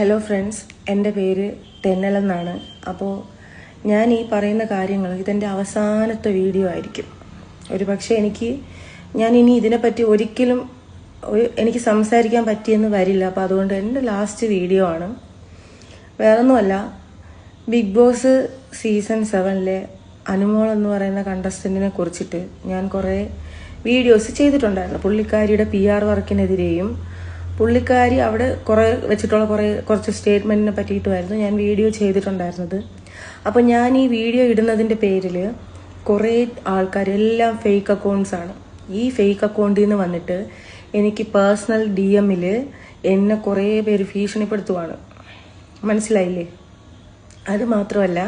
Hello friends, എൻ്റെ പേര് തെന്നലെന്നാണ്. അപ്പോൾ ഞാൻ ഈ പറയുന്ന കാര്യങ്ങൾ ഇതെൻ്റെ അവസാനത്തെ വീഡിയോ ആയിരിക്കും. ഒരു പക്ഷേ ഞാൻ ഇനി ഇതിനെപ്പറ്റി ഒരിക്കലും എനിക്ക് സംസാരിക്കാൻ പറ്റിയെന്ന് വരില്ല. അപ്പോൾ അതുകൊണ്ട് എൻ്റെ ലാസ്റ്റ് വീഡിയോ ആണ്. വേറൊന്നുമല്ല, ബിഗ് ബോസ് സീസൺ 7 അനുമോൾ എന്ന് പറയുന്ന കണ്ടസ്റ്റൻറ്റിനെ കുറിച്ചിട്ട് ഞാൻ കുറേ വീഡിയോസ് ചെയ്തിട്ടുണ്ടായിരുന്നു. പുള്ളിക്കാരിയുടെ PR വർക്കിനെതിരെയും പുള്ളിക്കാരി അവിടെ കുറച്ച് സ്റ്റേറ്റ്മെൻറ്റിനെ പറ്റിയിട്ടുമായിരുന്നു ഞാൻ വീഡിയോ ചെയ്തിട്ടുണ്ടായിരുന്നത്. അപ്പോൾ ഞാൻ ഈ വീഡിയോ ഇടുന്നതിൻ്റെ പേരിൽ കുറേ ആൾക്കാരെല്ലാം ഫേക്ക് അക്കൗണ്ട്സാണ്. ഈ ഫേക്ക് അക്കൗണ്ടിൽ നിന്ന് വന്നിട്ട് എനിക്ക് പേഴ്സണൽ DM എന്നെ കുറേ പേര് ഭീഷണിപ്പെടുത്തുവാണ്. മനസ്സിലായില്ലേ? അത് മാത്രമല്ല,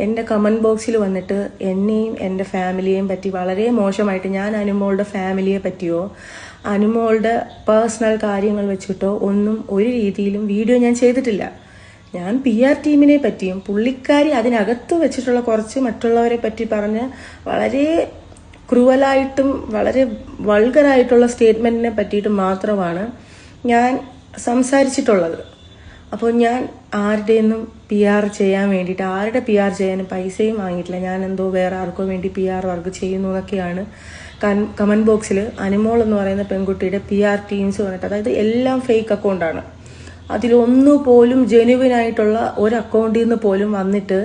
എൻ്റെ കമൻറ്റ് ബോക്സിൽ വന്നിട്ട് എന്നെയും എൻ്റെ ഫാമിലിയെയും പറ്റി വളരെ മോശമായിട്ട്, ഞാൻ അനുമോളുടെ ഫാമിലിയെ പറ്റിയോ അനുമോളുടെ പേഴ്സണൽ കാര്യങ്ങൾ വെച്ചിട്ടോ ഒന്നും ഒരു രീതിയിലും വീഡിയോ ഞാൻ ചെയ്തിട്ടില്ല. ഞാൻ PR ടീമിനെ പറ്റിയും പുള്ളിക്കാരി അതിനകത്ത് വെച്ചിട്ടുള്ള കുറച്ച് മറ്റുള്ളവരെ പറ്റി പറഞ്ഞ് വളരെ ക്രൂവലായിട്ടും വളരെ വൾഗറായിട്ടുള്ള സ്റ്റേറ്റ്മെൻറ്റിനെ പറ്റിയിട്ട് മാത്രമാണ് ഞാൻ സംസാരിച്ചിട്ടുള്ളത്. അപ്പോൾ ഞാൻ ആരുടെയൊന്നും PR ചെയ്യാൻ വേണ്ടിയിട്ട്, ആരുടെ PR ചെയ്യാനും പൈസയും വാങ്ങിയിട്ടില്ല. ഞാൻ എന്തോ വേറെ ആർക്കോ വേണ്ടി PR വർക്ക് ചെയ്യുന്നു എന്നൊക്കെയാണ് കമൻറ്റ് ബോക്സിൽ അനുമോൾ എന്ന് പറയുന്ന പെൺകുട്ടിയുടെ PR ടീംസ് വന്നിട്ട്, അതായത് എല്ലാം ഫേക്ക് അക്കൗണ്ടാണ്. അതിലൊന്നുപോലും ജെനുവിനായിട്ടുള്ള ഒരു അക്കൗണ്ടിൽ നിന്ന് പോലും വന്നിട്ട്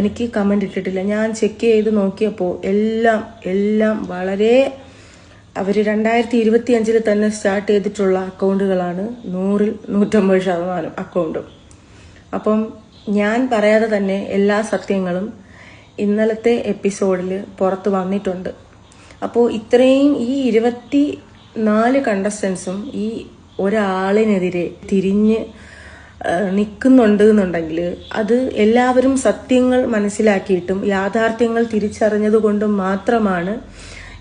എനിക്ക് കമൻറ്റ് ഇട്ടിട്ടില്ല. ഞാൻ ചെക്ക് ചെയ്ത് നോക്കിയപ്പോൾ എല്ലാം വളരെ അവർ 2025 തന്നെ സ്റ്റാർട്ട് ചെയ്തിട്ടുള്ള അക്കൗണ്ടുകളാണ്. 100-150% അക്കൗണ്ടും. അപ്പം ഞാൻ പറയാതെ തന്നെ എല്ലാ സത്യങ്ങളും ഇന്നലത്തെ എപ്പിസോഡിൽ പുറത്ത് വന്നിട്ടുണ്ട്. അപ്പോൾ ഇത്രയും ഈ 24 കണ്ടസ്റ്റൻസും ഈ ഒരാളിനെതിരെ തിരിഞ്ഞ് നിൽക്കുന്നുണ്ട് എന്നുണ്ടെങ്കിൽ അത് എല്ലാവരും സത്യങ്ങൾ മനസ്സിലാക്കിയിട്ടും യാഥാർത്ഥ്യങ്ങൾ തിരിച്ചറിഞ്ഞത് കൊണ്ടും മാത്രമാണ്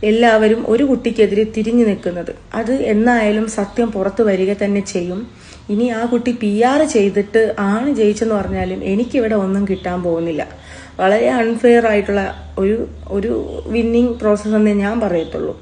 എല്ലാവരും ഒരു കുട്ടിക്കെതിരെ തിരിഞ്ഞു നിൽക്കുന്നത്. അത് എന്നായാലും സത്യം പുറത്തു വരിക തന്നെ ചെയ്യും. ഇനി ആ കുട്ടി PR ചെയ്തിട്ട് ആണ് ജയിച്ചെന്ന് പറഞ്ഞാലും എനിക്കിവിടെ ഒന്നും കിട്ടാൻ പോകുന്നില്ല. വളരെ അൺഫെയർ ആയിട്ടുള്ള ഒരു വിന്നിങ് പ്രോസസ്സ് എന്നേ ഞാൻ പറയത്തുള്ളൂ.